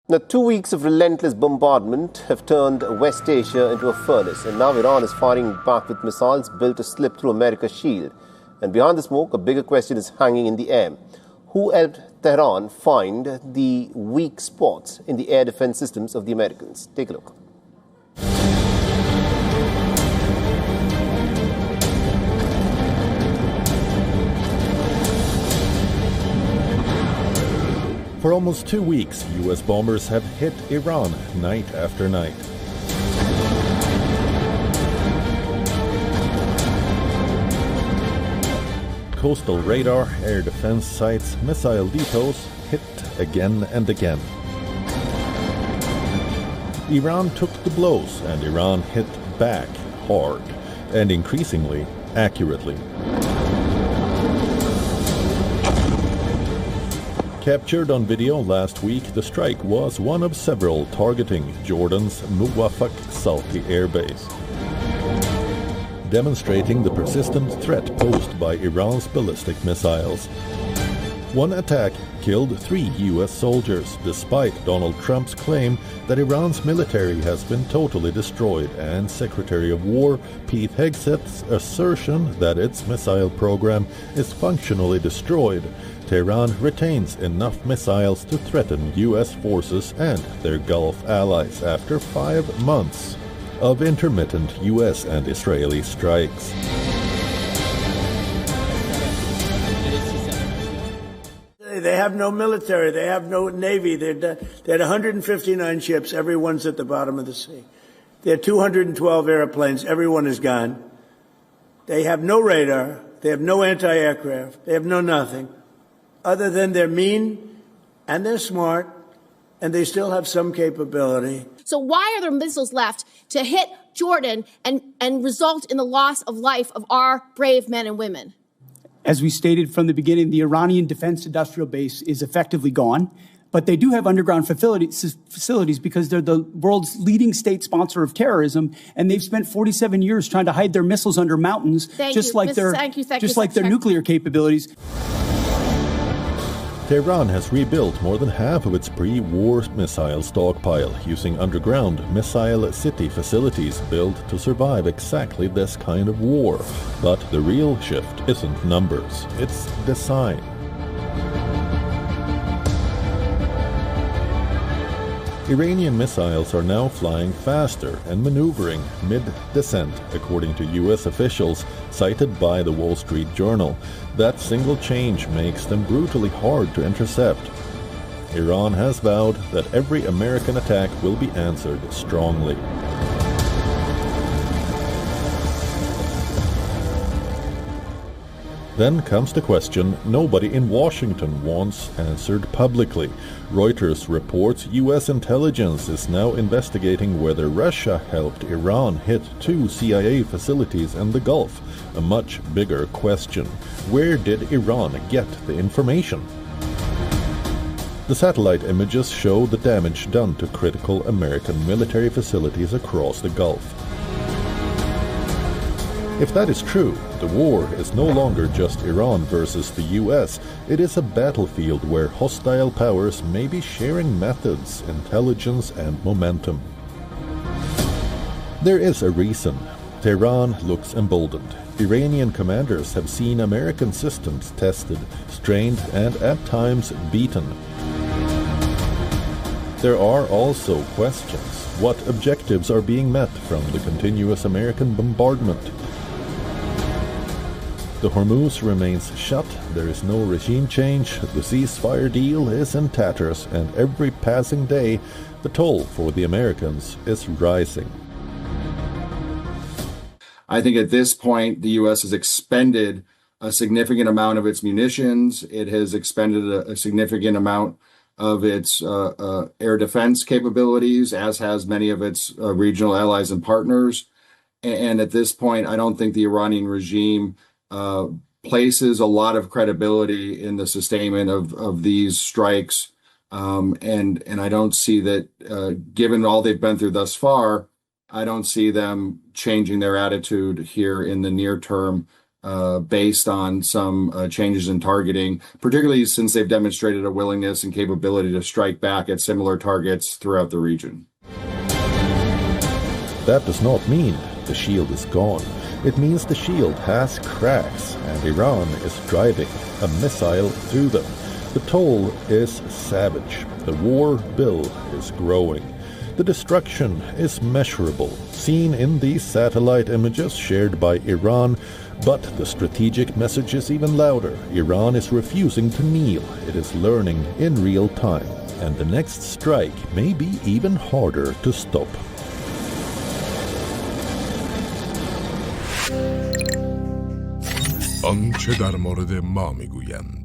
Now, 2 weeks of relentless bombardment have turned West Asia into a furnace, and now Iran is firing back with missiles built to slip through America's shield. And behind the smoke, a bigger question is hanging in the air. Who helped Tehran find the weak spots in the air defense systems of the Americans? Take a look. For almost 2 weeks, U.S. bombers have hit Iran night after night. Coastal radar, air defense sites, missile depots hit again and again. Iran took the blows and Iran hit back hard and increasingly accurately. Captured on video last week, the strike was one of several targeting Jordan's Mutawwaf Salti airbase, demonstrating the persistent threat posed by Iran's ballistic missiles. One attack killed 3 U.S. soldiers, despite Donald Trump's claim that Iran's military has been totally destroyed, and Secretary of War Pete Hegseth's assertion that its missile program is functionally destroyed. Tehran retains enough missiles to threaten U.S. forces and their Gulf allies after 5 months of intermittent U.S. and Israeli strikes. They have no military. They have no navy. They had 159 ships. Everyone's at the bottom of the sea. They had 212 airplanes. Everyone is gone. They have no radar. They have no anti-aircraft. They have no nothing. Other than they're mean and they're smart and they still have some capability. So why are there missiles left to hit Jordan and result in the loss of life of our brave men and women? As we stated from the beginning, the Iranian defense industrial base is effectively gone, but they do have underground facilities because they're the world's leading state sponsor of terrorism, and they've spent 47 years trying to hide their missiles under mountains, just like their nuclear capabilities. Tehran has rebuilt more than half of its pre-war missile stockpile using underground missile city facilities built to survive exactly this kind of war. But the real shift isn't numbers, it's design. Iranian missiles are now flying faster and maneuvering mid-descent, according to U.S. officials cited by the Wall Street Journal. That single change makes them brutally hard to intercept. Iran has vowed that every American attack will be answered strongly. Then comes the question nobody in Washington wants answered publicly. Reuters reports U.S. intelligence is now investigating whether Russia helped Iran hit 2 CIA facilities in the Gulf. A much bigger question. Where did Iran get the information? The satellite images show the damage done to critical American military facilities across the Gulf. If that is true, the war is no longer just Iran versus the US. It is a battlefield where hostile powers may be sharing methods, intelligence, and momentum. There is a reason. Tehran looks emboldened. Iranian commanders have seen American systems tested, strained, and at times beaten. There are also questions. What objectives are being met from the continuous American bombardment? The Hormuz remains shut, there is no regime change, the ceasefire deal is in tatters, and every passing day, the toll for the Americans is rising. I think at this point, the U.S. has expended a significant amount of its munitions. It has expended a significant amount of its air defense capabilities, as has many of its regional allies and partners. And at this point, I don't think the Iranian regime places a lot of credibility in the sustainment of these strikes. And I don't see that, given all they've been through thus far, I don't see them changing their attitude here in the near term based on some changes in targeting, particularly since they've demonstrated a willingness and capability to strike back at similar targets throughout the region. That does not mean the shield is gone. It means the shield has cracks, and Iran is driving a missile through them. The toll is savage. The war bill is growing. The destruction is measurable, seen in these satellite images shared by Iran, but the strategic message is even louder. Iran is refusing to kneel. It is learning in real time, and the next strike may be even harder to stop. آنچه در مورد ما میگویند.